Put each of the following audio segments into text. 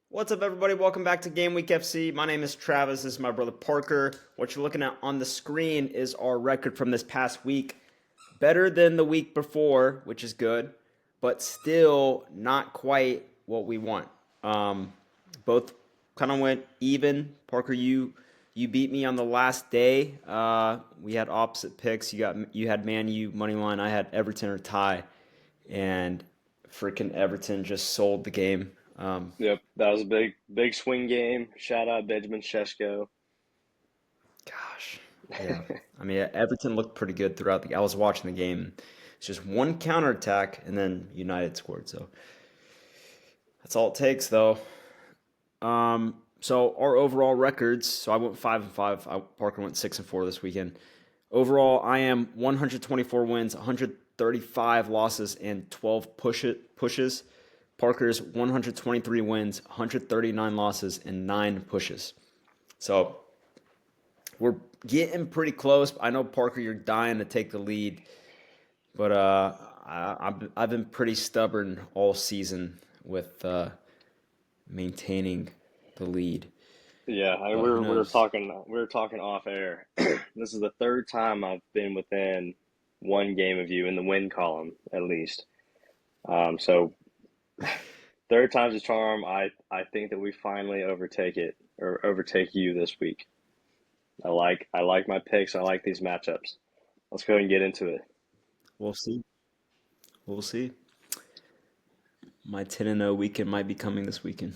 What's up, everybody? Welcome back to Game Week FC. My name is Travis. This is my brother Parker. What you're looking at on the screen is our record from this past week. Better than the week before, which is good, but still not quite what we want. Both kind of went even. Parker, you beat me on the last day. We had opposite picks. You had Man U money line. I had Everton or tie, and freaking Everton just sold the game. Yep, that was a big swing game. Shout out Benjamin Šeško. Gosh, yeah. I mean, Everton looked pretty good throughout I was watching the game. It's just one counterattack, and then United scored. So that's all it takes, though. So our overall records. So I went 5-5. Parker went 6-4 this weekend. Overall, I am 124 wins, 135 losses, and 12 pushes. Parker's 123 wins, 139 losses, and 9 pushes. So we're getting pretty close. I know, Parker, you're dying to take the lead, but I've been pretty stubborn all season with maintaining the lead. Yeah, But we who were knows? talking off air. This is the third time I've been within one game of you in the win column, at least. So third time's a charm. I think that we finally overtake you this week. I like my picks. I like these matchups. Let's go ahead and get into it. We'll see. We'll see. My 10-0 weekend might be coming this weekend.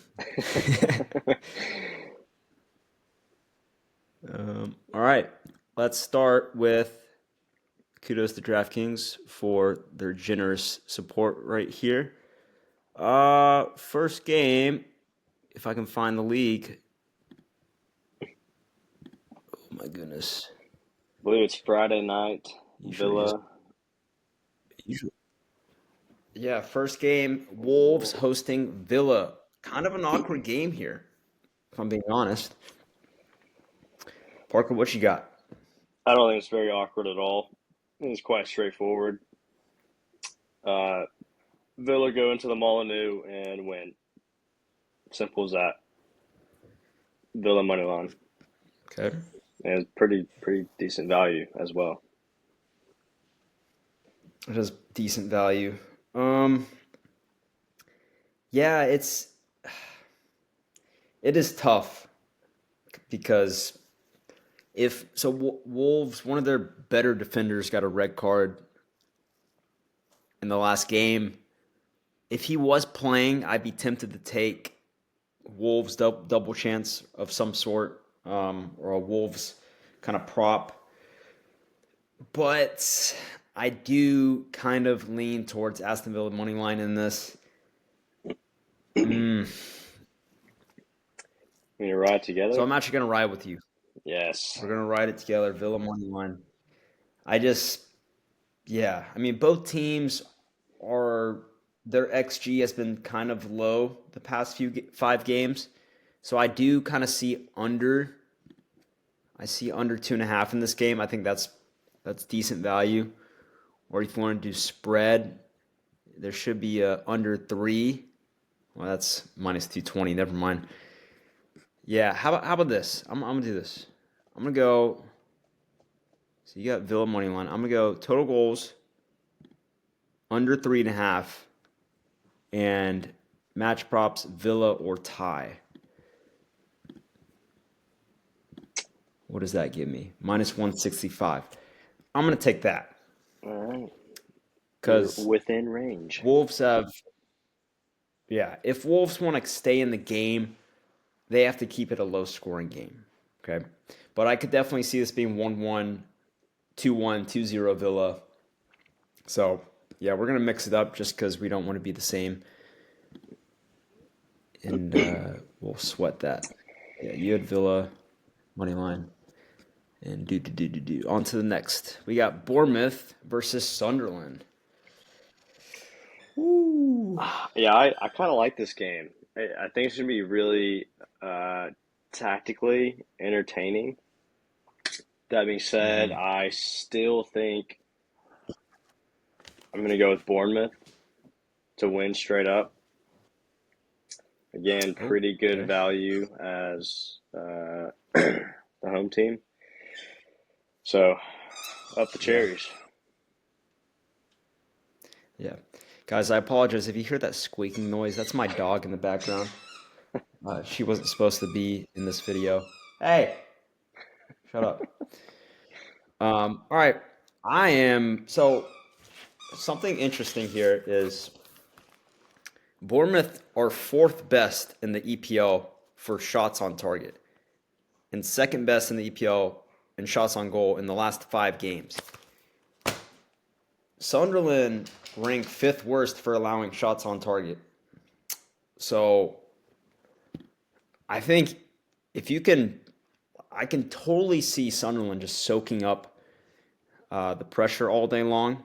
All right, let's start with kudos to DraftKings for their generous support right here. First game, if I can find the league. Oh my goodness. I believe it's Friday night. Usually, Villa. usually. Yeah, first game, Wolves hosting Villa. Kind of an awkward game here, if I'm being honest. Parker, what you got? I don't think it's very awkward at all. I think it's quite straightforward. Uh, Villa go into the Molineux and win. Simple as that. Villa money line. Okay. And it's pretty decent value as well. It has decent value. Um, yeah, it is tough because if so, Wolves, one of their better defenders got a red card in the last game. If he was playing, I'd be tempted to take Wolves double chance of some sort, or a Wolves kind of prop. But I do kind of lean towards Aston Villa money line in this. Mm. When you ride So together, I'm actually gonna ride with you. yes. We're gonna ride it together. Villa money line. I just, yeah. I mean, both teams are their XG has been kind of low the past 5 games, so I do kind of see under. I see under 2.5 in this game. I think that's decent value. Or if you want to do spread, there should be a under 3. Well, that's minus 220. Never mind. Yeah, how about this? I'm gonna do this. I'm gonna go. So you got Villa money line. I'm gonna go total goals under 3.5, and match props Villa or tie. What does that give me? Minus 165. I'm gonna take that All right. You're because within range. Wolves have. Yeah, if Wolves want to stay in the game, they have to keep it a low scoring game. Okay. But I could definitely see this being 1-1, 2-1, 2-0 Villa. So, yeah, we're going to mix it up just because we don't want to be the same. And we'll sweat that. Yeah, you had Villa, money line. And do. On to the next. We got Bournemouth versus Sunderland. Ooh. Yeah, I kind of like this game. I think it's going to be really tactically entertaining. That being said, Mm-hmm. I still think I'm going to go with Bournemouth to win straight up. Again, Oh, pretty good okay. value as the home team. So, up the Yeah. cherries. Yeah. Guys, I apologize if you hear that squeaking noise. That's my dog in the background. She wasn't supposed to be in this video. Hey, shut up. All right. So something interesting here is Bournemouth are fourth best in the EPL for shots on target and second best in the EPL in shots on goal in the last 5 games. Sunderland ranked fifth worst for allowing shots on target. So I think if you can, I can totally see Sunderland just soaking up the pressure all day long.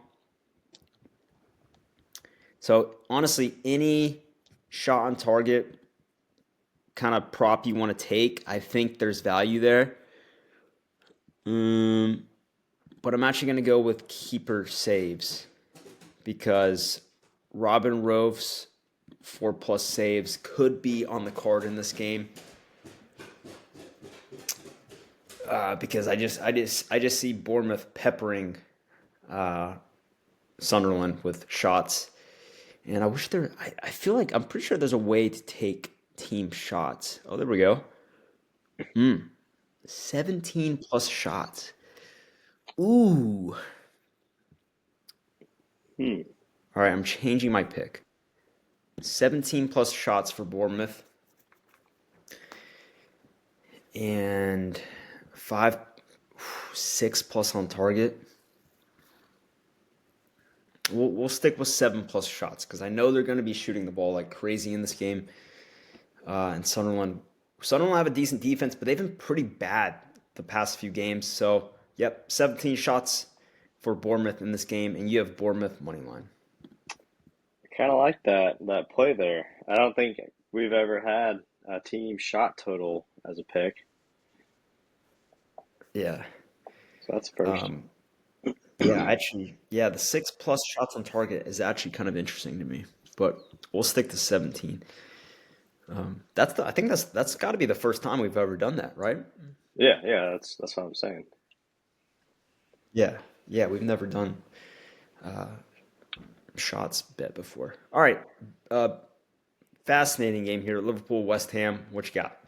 So honestly, any shot on target kind of prop you want to take, I think there's value there. Um, but I'm actually going to go with keeper saves because Robin Rove's 4+ saves could be on the card in this game. Because I just see Bournemouth peppering uh, Sunderland with shots, and I wish there. I feel like I'm pretty sure there's a way to take team shots. Oh, there we go. 17 plus shots. Ooh. Hmm. All right, I'm changing my pick. 17 plus shots for Bournemouth and 6 plus on target. We'll stick with 7+ shots because I know they're going to be shooting the ball like crazy in this game. And Sunderland have a decent defense, but they've been pretty bad the past few games. So, yep, 17 shots for Bournemouth in this game, and you have Bournemouth money line. I kind of like that play there. I don't think we've ever had a team shot total as a pick, Yeah. so that's first. Um, yeah, actually, yeah, the 6+ shots on target is actually kind of interesting to me, but we'll stick to 17. I think that's got to be the first time we've ever done that, right? Yeah, yeah, that's what I'm saying. Yeah, yeah, we've never done shots bet before. All right, uh, fascinating game here. Liverpool, West Ham. What you got?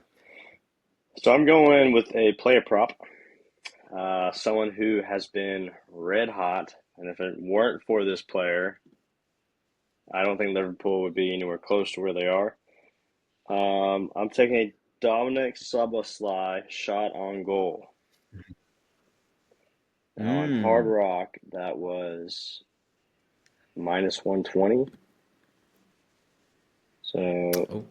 So I'm going with a player prop, someone who has been red hot, and if it weren't for this player, I don't think Liverpool would be anywhere close to where they are. I'm taking a Dominic Szoboszlai shot on goal. Now on Hard Mm. Rock, that was minus 120. So, Oh,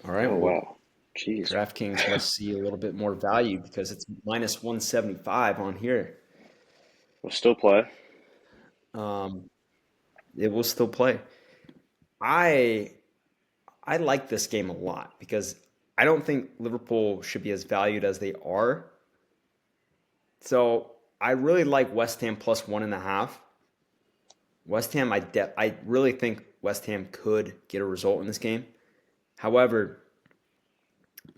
all right. oh Well, wow, jeez, DraftKings must see a little bit more value because it's minus 175 on here. we'll still play. Um, it will still play. I I like this game a lot because I don't think Liverpool should be as valued as they are. So I really like West Ham plus 1.5. West Ham, I really think West Ham could get a result in this game. However,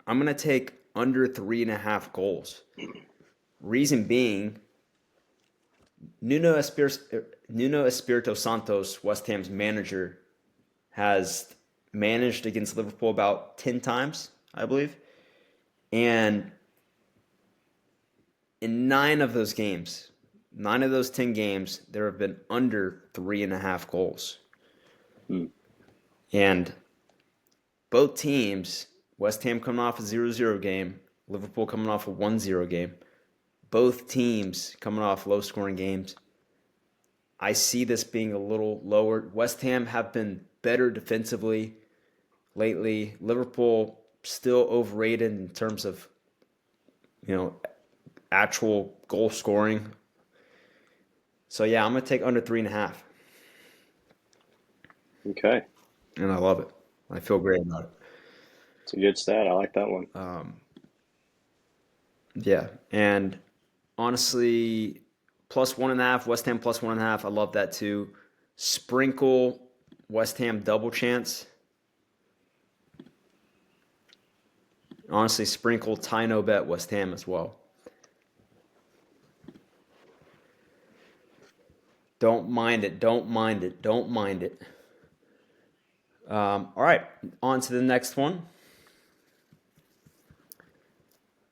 I'm gonna take under 3.5 goals. Reason being, Nuno Espirito Santos, West Ham's manager, has managed against Liverpool about 10 times, I believe. And in 9 of those 10 games, there have been under 3.5 goals. Hmm. And both teams, West Ham coming off a 0-0 game, Liverpool coming off a 1-0 game, both teams coming off low scoring games. I see this being a little lower. West Ham have been better defensively lately. Liverpool still overrated in terms of, you know, actual goal scoring. So yeah, I'm gonna take under 3.5, Okay, and I love it. I feel great about it. it's a good stat. I like that one. Yeah, and honestly, plus 1.5, West Ham plus 1.5. I love that too. sprinkle West Ham double chance. Honestly, sprinkle Tino bet West Ham as well. Don't mind it. Don't mind it. Don't mind it. All right, on to the next one.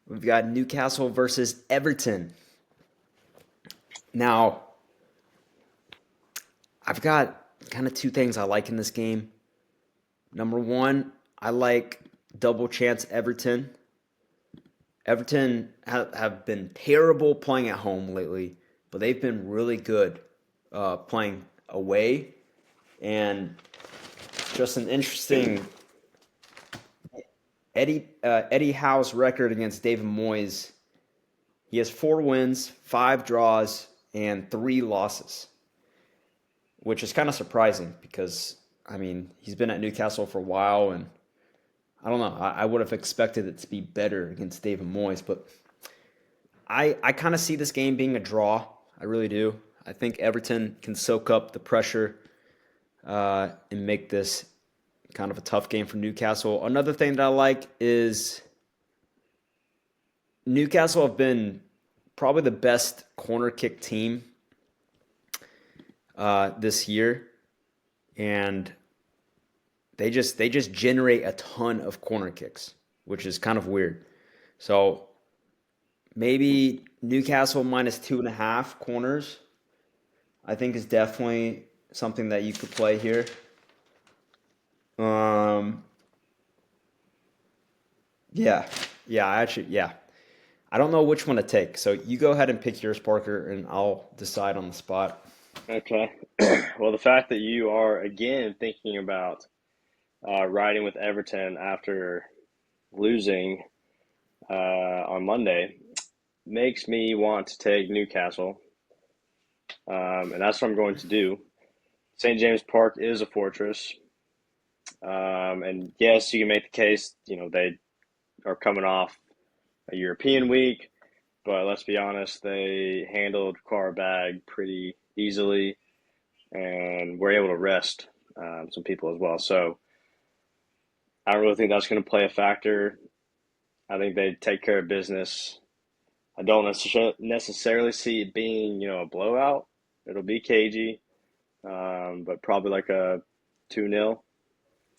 We've got Newcastle versus Everton. Now, I've got kind of two things I like in this game. Number one, I like double chance Everton. Everton have been terrible playing at home lately, but they've been really good playing away. And just an interesting Eddie Howe's record against David Moyes. He has 4 wins, 5 draws, and 3 losses, which is kind of surprising because I mean he's been at Newcastle for a while, and I don't know. I would have expected it to be better against David Moyes, but I kind of see this game being a draw. I really do. I think Everton can soak up the pressure and make this kind of a tough game for Newcastle. Another thing that I like is Newcastle have been probably the best corner kick team this year, and they just generate a ton of corner kicks, which is kind of weird. So maybe Newcastle minus 2.5 corners, I think is definitely something that you could play here. Um, yeah, yeah. I don't know which one to take. So you go ahead and pick yours, Parker, and I'll decide on the spot. Okay. Well, the fact that you are again thinking about riding with Everton after losing on Monday makes me want to take Newcastle, and that's what I'm going to do. St. James Park is a fortress, and yes, you can make the case. They are coming off a European week, but let's be honest, they handled Qarabag pretty easily and were able to rest some people as well. So I don't really think that's going to play a factor. I think they take care of business. I don't necessarily see it being, a blowout. It'll be cagey, but probably like a 2-0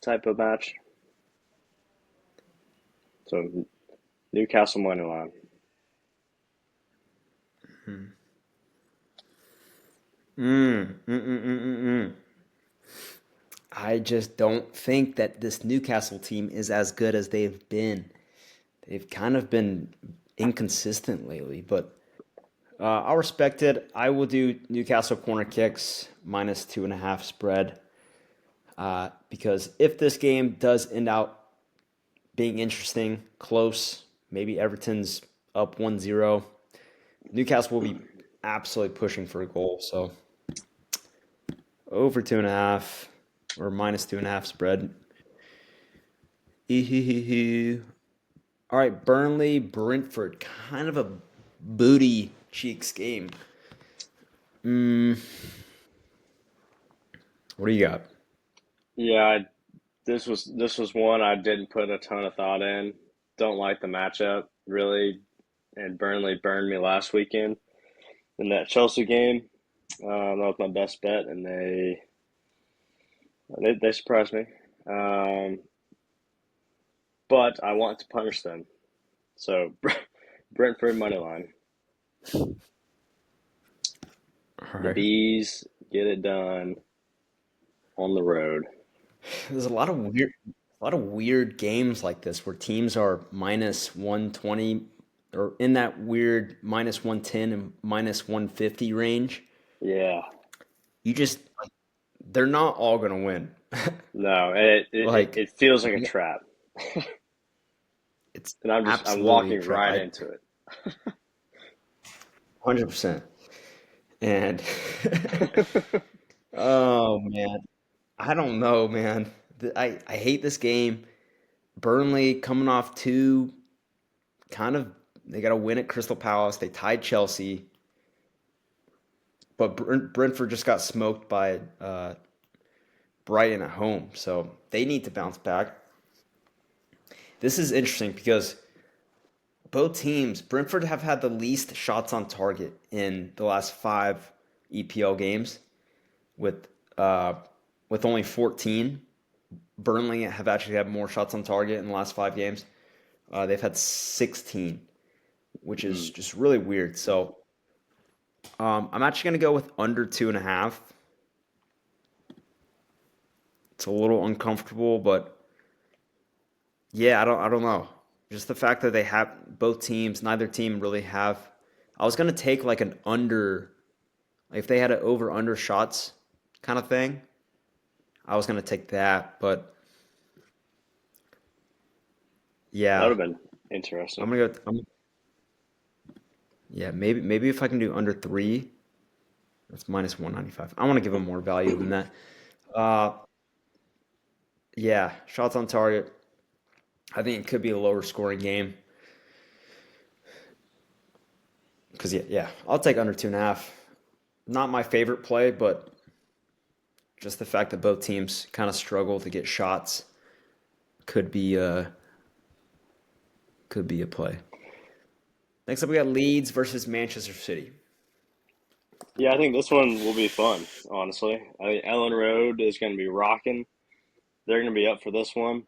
type of match. So Newcastle money line. Mm. I just don't think that this Newcastle team is as good as they've been. They've kind of been inconsistent lately, but I'll respect it. I will do Newcastle corner kicks minus 2.5 spread because if this game does end out being interesting, close, maybe Everton's up 1-0, Newcastle will be absolutely pushing for a goal. So over 2.5 or minus 2.5 spread. All right, Burnley, Brentford, kind of a booty cheeks game. Mm, what do you got? Yeah, this was one I didn't put a ton of thought in. Don't like the matchup really, and Burnley burned me last weekend in that Chelsea game. That was my best bet, and they surprised me. Um, but I want to punish them. So Brentford money line. All The right. bees get it done on the road. There's a lot of weird games like this where teams are minus 120 or in that weird minus 110 and minus 150 range. Yeah. You just they're not all gonna win. No, and it Like it feels like a yeah, trap, it's and I'm absolutely a walking trap. right I into it. 100%. And oh man, I don't know, man. I hate this game. Burnley coming off two kind of they got to win at Crystal Palace. They tied Chelsea. but Brentford just got smoked by Brighton at home, so they need to bounce back. This is interesting because both teams, Brentford have had the least shots on target in the last five EPL games with uh, with only 14. Burnley have actually had more shots on target in the last five games. They've had 16, which is Mm. just really weird. So I'm actually going to go with under 2.5. It's a little uncomfortable, but yeah, I don't know. Just the fact that they have both teams, neither team really have. I was gonna take like an under, like if they had an over under shots kind of thing. I was gonna take that, but That would yeah, have been interesting. I'm gonna go. Yeah, maybe if I can do under three, that's minus 195. I want to give them more value than that. Uh, yeah, shots on target. I think it could be a lower scoring game because yeah, I'll take under 2.5. Not my favorite play, but just the fact that both teams kind of struggle to get shots could be a play. Next up, we got Leeds versus Manchester City. Yeah, I think this one will be fun, honestly. I think Ellen Road is going to be rocking. They're going to be up for this one.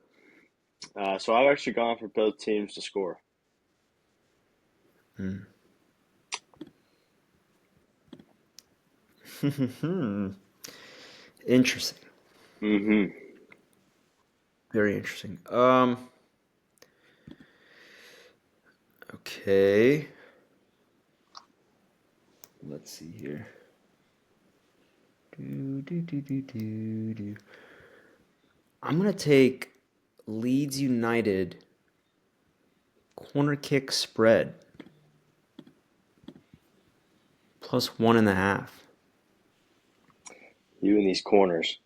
So I've actually gone for both teams to score. Interesting, Mm-hmm. very interesting. Okay, let's see here. Do. I'm gonna take Leeds United corner kick spread plus 1.5. You in these corners.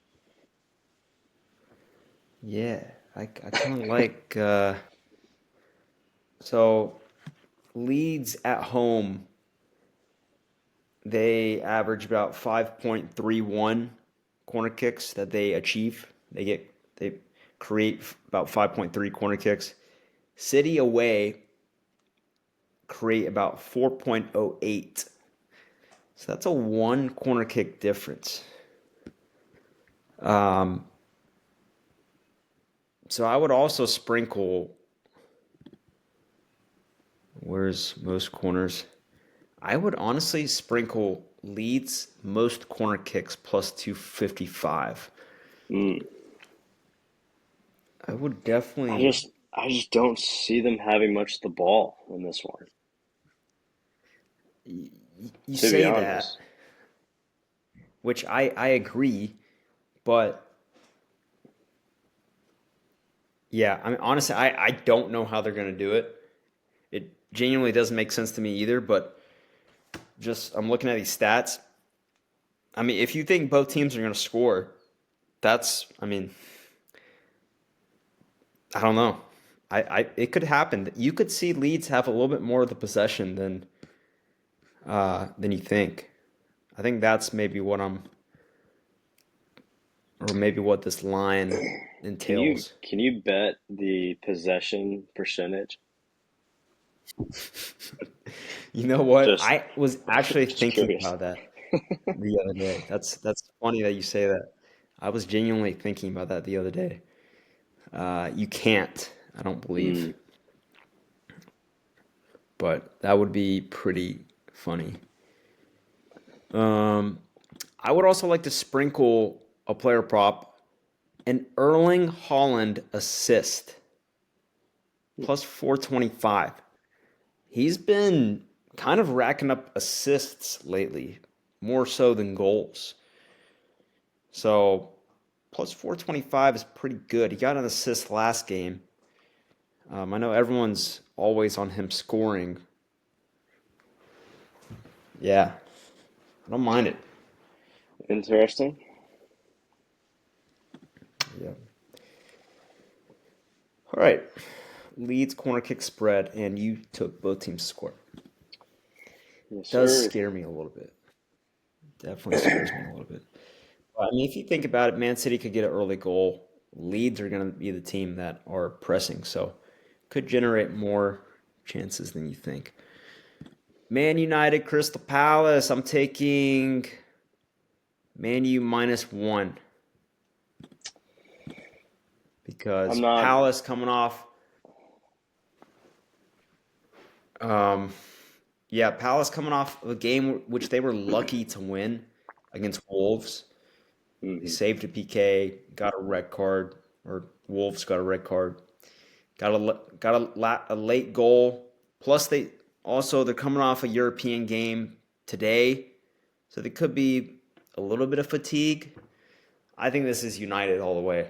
Yeah, I kind of like. So Leeds at home, they average about 5.31 corner kicks that they achieve. They create about 5.3 corner kicks. City away create about 4.08. So that's a one corner kick difference. Um, so I would also sprinkle. Where's most corners? I would honestly sprinkle Leeds most corner kicks plus 255. Mm. I would I definitely. just, I just don't see them having much of the ball in this one, You to be say that, honest. which I agree, but yeah, I mean honestly, I don't know how they're gonna do it. It genuinely doesn't make sense to me either. But just I'm looking at these stats. I mean, if you think both teams are gonna score, that's I mean I don't know. I it could happen. You could see Leeds have a little bit more of the possession than you think. I think that's maybe or maybe what this line entails. Can you bet the possession percentage? You know what? Just I was actually just thinking curious. about that the other day. That's funny that you say that. I was genuinely thinking about that the other day. You can't, I don't believe, Mm. but that would be pretty funny. Um, I would also like to sprinkle a player prop, an Erling Holland assist plus 425. He's been kind of racking up assists lately, more so than goals. So plus 425 is pretty good. He got an assist last game. I know everyone's always on him scoring. Yeah, I don't mind it. Interesting. Yeah. All right. Leeds corner kick spread, and you took both teams to score. Yes, Does sir. scare me a little bit. definitely scares me a little bit. Well, I mean, if you think about it, Man City could get an early goal. Leeds are going to be the team that are pressing, so could generate more chances than you think. Man United, Crystal Palace. I'm taking Man U -1 I'm because not. Palace coming off. Um, yeah, Palace coming off a game which they were lucky to win against Wolves. They Mhm. saved a PK, got a red card, or Wolves got a red card. Got a late goal. Plus they're coming off a European game today, so there could be a little bit of fatigue. I think this is United all the way.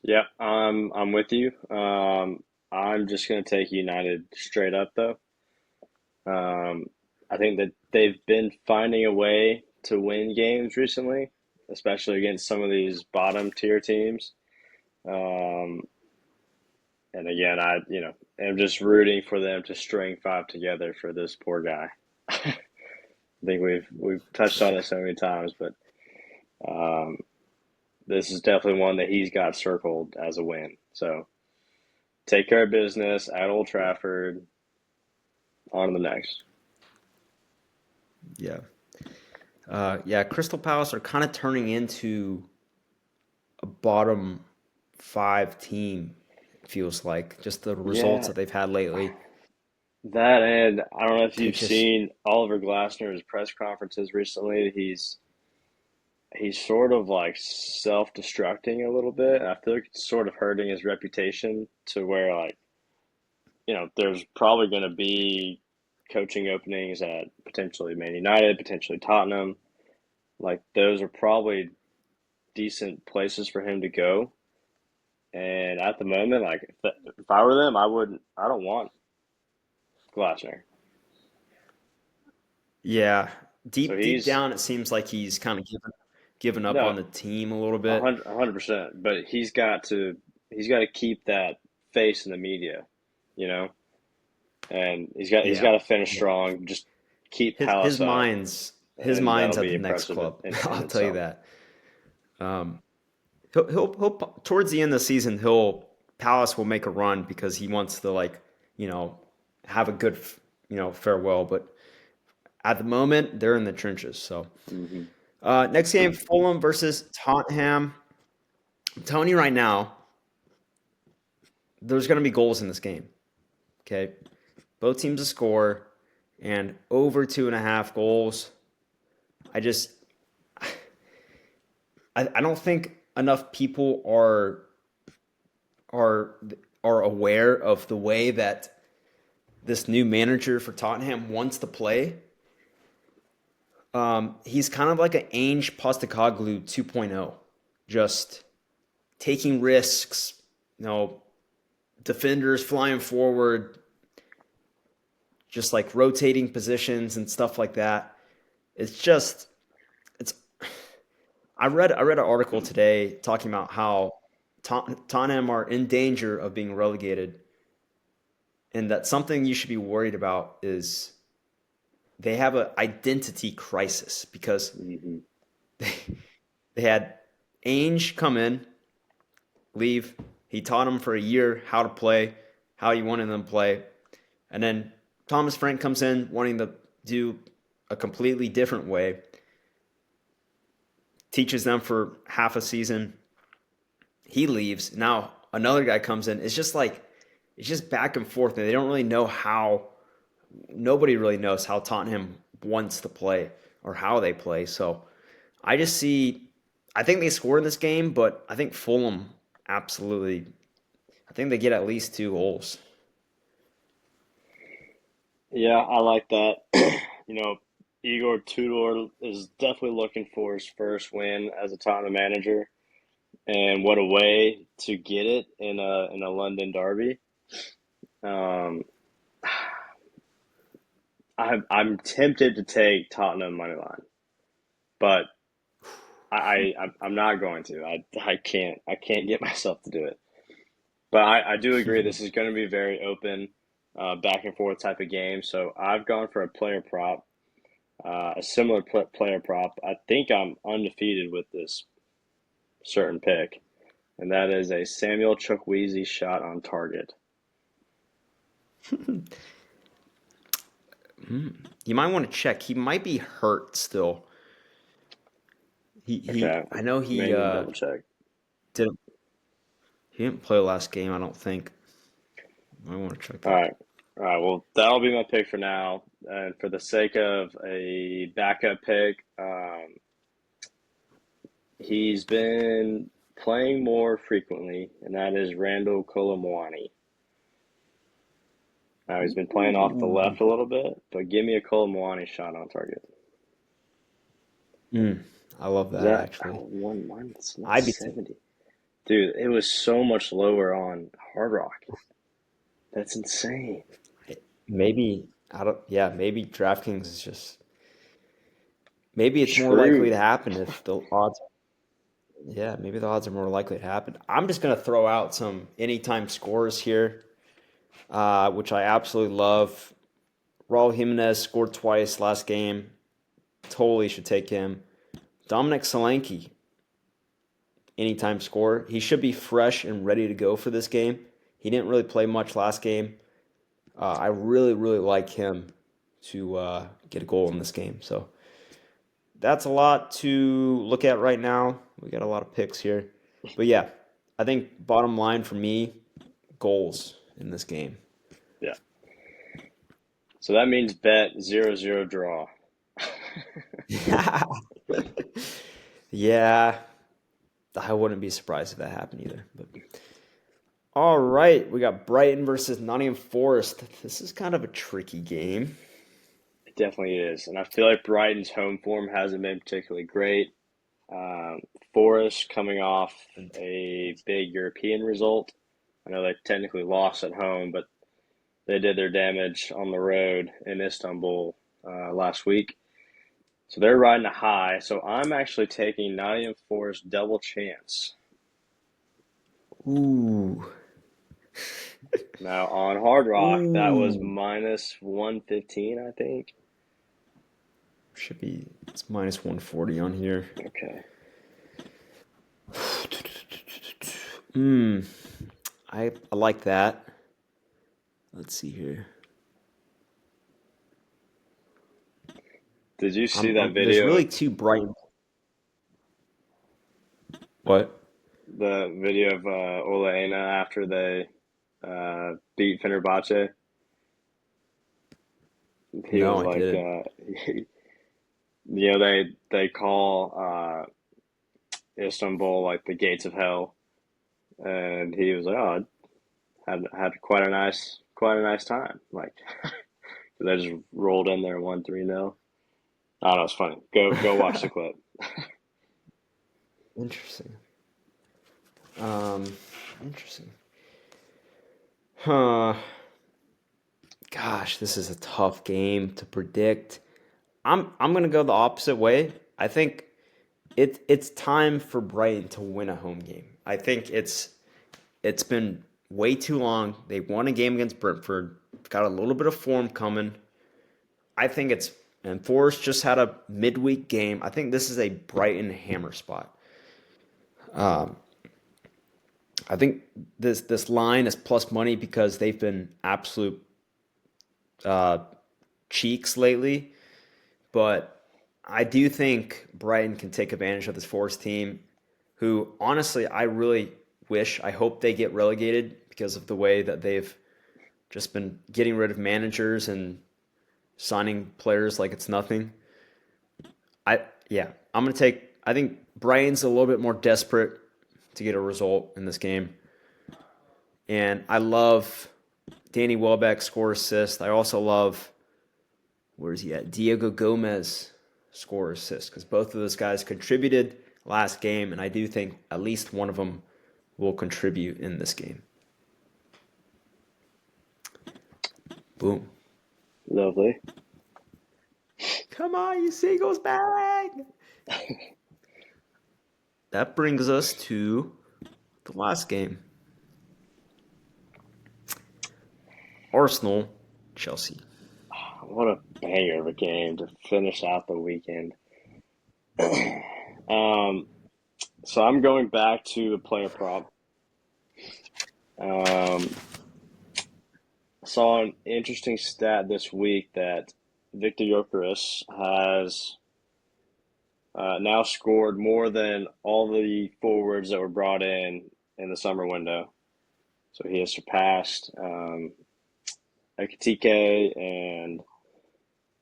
Yeah, I'm with you. I'm just gonna take United straight up though. Um, I think that they've been finding a way to win games recently, especially against some of these bottom tier teams. Um, and again, am just rooting for them to string five together for this poor guy. I think we've touched on it so many times, but um, this is definitely one that he's got circled as a win. So take care of business at Old Trafford. On to the next. Yeah. Yeah, Crystal Palace are kind of turning into a bottom five team, it feels like. Just the results Yeah, that they've had lately. that and I don't know if They you've just, seen Oliver Glasner's press conferences recently. He's sort of like self-destructing a little bit. I feel like it's sort of hurting his reputation to where like, there's probably going to be coaching openings at potentially Man United, potentially Tottenham. Like those are probably decent places for him to go. And at the moment, like if I were them, I wouldn't. I don't want Glasner. yeah, So deep he's down, it seems like he's kind of given up no on the team a little a bit. hundred, 100%. But he's got to keep that face in the media, you know, and he's got Yeah, to finish yeah. strong. Just keep His Palace up, his and that'll mind's at be the next impressive club. in I'll tell you itself. that. Um, he'll towards the end of the season, he'll Palace will make a run because he wants to you know have a good farewell. But at the moment, they're in the trenches. So Hmm. next game, Fulham versus Tottenham. I'm telling you right now, there's going to be goals in this game. Okay, both teams to score and over 2.5 goals. I just I don't think enough people are are aware of the way that this new manager for Tottenham wants to play. He's kind of like an Ange Postecoglou 2.0, just taking risks, defenders flying forward, just like rotating positions and stuff like that. It's just it's. I read an article today talking about how Tottenham are in danger of being relegated, and that something you should be worried about is they have an identity crisis because Hmm. they, they had Ainge come in, leave. He taught them for a year how to play, how he wanted them to play. And then Thomas Frank comes in wanting to do a completely different way, teaches them for half a season. He leaves. Now another guy comes in. It's just back and forth. And they don't really know how, nobody really knows how Tottenham wants to play or how they play. So I just see, I think they score in this game, but I think Fulham absolutely, I think they get at least 2 goals. Yeah, I like that. You know, Igor Tudor is definitely looking for his first win as a Tottenham manager, and what a way to get it in a London derby. Um, I'm tempted to take Tottenham money line, but I'm not going to. I can't get myself to do it. But I do agree this is going to be very open. back and forth type of game. So I've gone for a player prop, a similar player prop. I think I'm undefeated with this certain pick, and that is a Samuel Chukwueze shot on target. You might want to check. He might be hurt still. Okay, I know may need to double check. didn't he didn't play last game, I don't think. I want to check All that. right. All right. Well, that'll be my pick for now. And for the sake of a backup pick, he's been playing more frequently, and that is Randall Colomwani. Now, he's been playing off the Ooh. left a little bit, but give me a Colomwani shot on target. Mm, I love Is that that actually. one minus I'd be t- 170? Dude, it was so much lower on Hard Rock. That's insane. maybe I don't yeah, maybe DraftKings is just maybe it's more likely to True. happen if the odds yeah, maybe the odds are more likely to happen. I'm just gonna throw out some anytime scores here, which I absolutely love. Raul Jimenez scored twice last game. Totally should take him. Dominic Solanke, anytime score. He should be fresh and ready to go for this game. He didn't really play much last game. I really, really like him to get a goal in this game. So that's a lot to look at right now. We got a lot of picks here. But yeah, I think bottom line for me, goals in this game. Yeah. So that means bet 0-0 draw. Yeah, I wouldn't be surprised if that happened either. But all right, we got Brighton versus Nottingham Forest. This is kind of a tricky game. It definitely is. And I feel like Brighton's home form hasn't been particularly great. Um, Forest coming off a big European result. I know they technically lost at home, but they did their damage on the road in Istanbul last week. So they're riding a high. So I'm actually taking Nottingham Forest double chance. Ooh, Now on Hard Rock, that was ooh, minus 115, I think. should be it's minus 140 on here. Okay. Hmm, I like that. Let's see here. Did you see that There's video? really two Brighton. What? The video of Ole Aina after they beat Fenerbahce? He No, was I like, didn't. they call Istanbul like the gates of hell, and he was like, oh, had quite a nice time. Like they just rolled in there and won 3-0. I don't know, it's funny. Go watch the clip. Interesting. Um, interesting. Huh. Gosh, this is a tough game to predict. I'm gonna go the opposite way. I think it's time for Brighton to win a home game. I think it's been way too long. They won a game against Brentford, got a little bit of form coming. I think it's and Forest just had a midweek game. I think this is a Brighton hammer spot. Um, I think this line is plus money because they've been absolute uh, cheeks lately. But I do think Brighton can take advantage of this Forest team, who honestly I really I hope they get relegated because of the way that they've just been getting rid of managers and signing players like it's nothing. I yeah, I'm gonna take. I think Brighton's a little bit more desperate to get a result in this game, and I love Danny Welbeck score assist. I also love where's he at? Diego Gomez score assist because both of those guys contributed last game, and I do think at least one of them will contribute in this game. Boom. Lovely. Come on, you Seagulls back! That brings us to the last game. Arsenal, Chelsea. What a banger of a game to finish out the weekend. um, so I'm going back to the player prop. Um, saw an interesting stat this week that Victor Gyökeres has now scored more than all the forwards that were brought in the summer window. So he has surpassed Ekitike and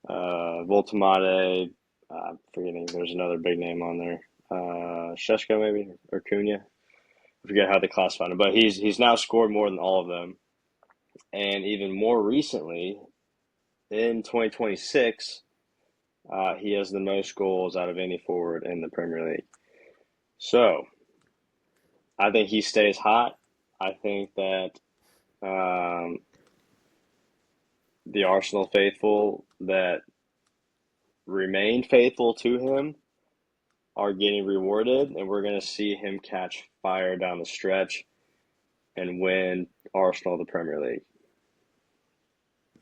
Voltamade. I'm forgetting. There's another big name on there. Sheshko maybe or Cunha. I forget how they classified him, but he's now scored more than all of them. And even more recently, in 2026, he has the most goals out of any forward in the Premier League. So I think he stays hot. I think that um, the Arsenal faithful that remain faithful to him are getting rewarded, and we're going to see him catch fire down the stretch and win Arsenal the Premier League.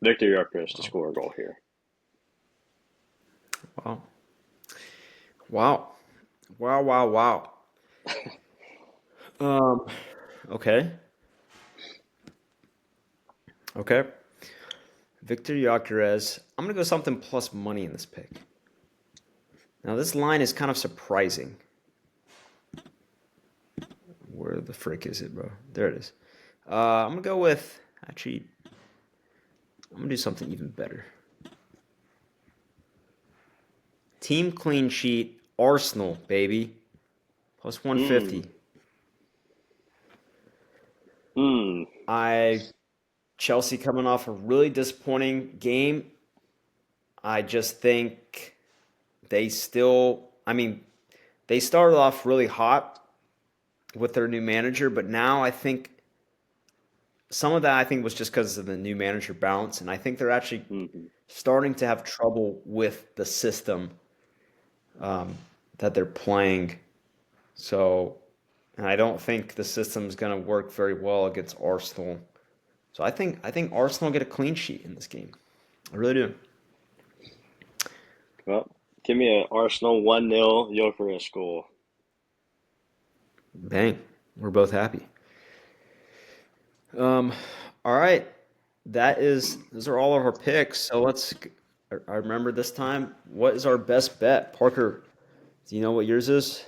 Victor Gyökeres to Wow. score a goal here. Wow. Wow. Wow. Wow. Wow. Um, okay. Okay. Victor Gyökeres. I'm going to go something plus money in this pick. Now, this line is kind of surprising. Where the frick is it, bro? There it is. I'm going to go with, actually, I'm going to do something even better. Team clean sheet, Arsenal, baby. Plus Hmm. 150. Hmm. I Chelsea coming off a really disappointing game. I just think they still, I mean, they started off really hot with their new manager, but now I think some of that I think was just because of the new manager bounce, and I think they're actually Hmm. starting to have trouble with the system that they're playing. So, and I don't think the system is going to work very well against Arsenal. So I think Arsenal get a clean sheet in this game. I really do. Well, give me an Arsenal 1-0 Gyökeres goal. Bang, we're both happy. Um, all right, those are all of our picks. So I remember this time. What is our best bet, Parker? Do you know what yours is?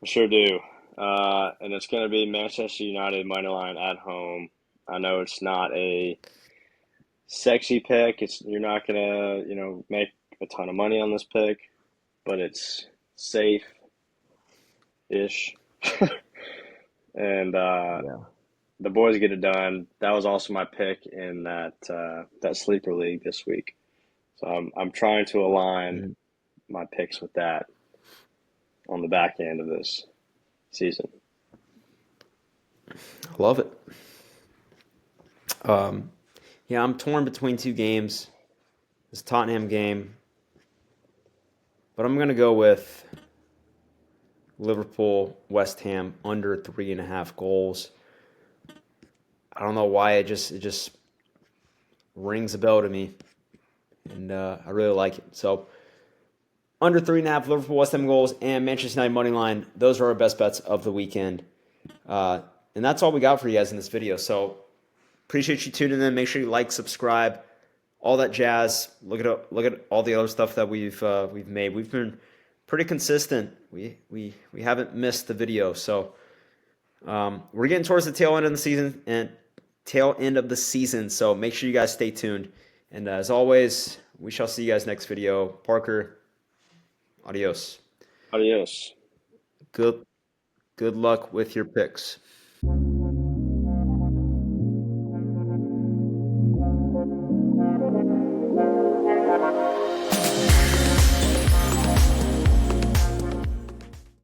I sure do. And it's going to be Manchester United money line at home. I know it's not a sexy pick. It's you're not gonna make a ton of money on this pick, but it's safe ish, and Yeah. the boys get it done. That was also my pick in that sleeper league this week. So I'm trying to align Mhm. my picks with that on the back end of this season. I love it. Um, yeah, I'm torn between two games. This Tottenham game, but I'm gonna go with Liverpool, West Ham under 3.5 goals. I don't know why it just rings a bell to me, and I really like it. So under 3.5 Liverpool, West Ham goals, and Manchester United money line. Those are our best bets of the weekend, and that's all we got for you guys in this video. So appreciate you tuning in. Make sure you like, subscribe, all that jazz. Look at all the other stuff that we've made. We've been pretty consistent. We haven't missed the video. So we're getting towards the tail end of the season and tail end of the season. So make sure you guys stay tuned. And as always, we shall see you guys next video. Parker, adios. Adios. Good good luck with your picks.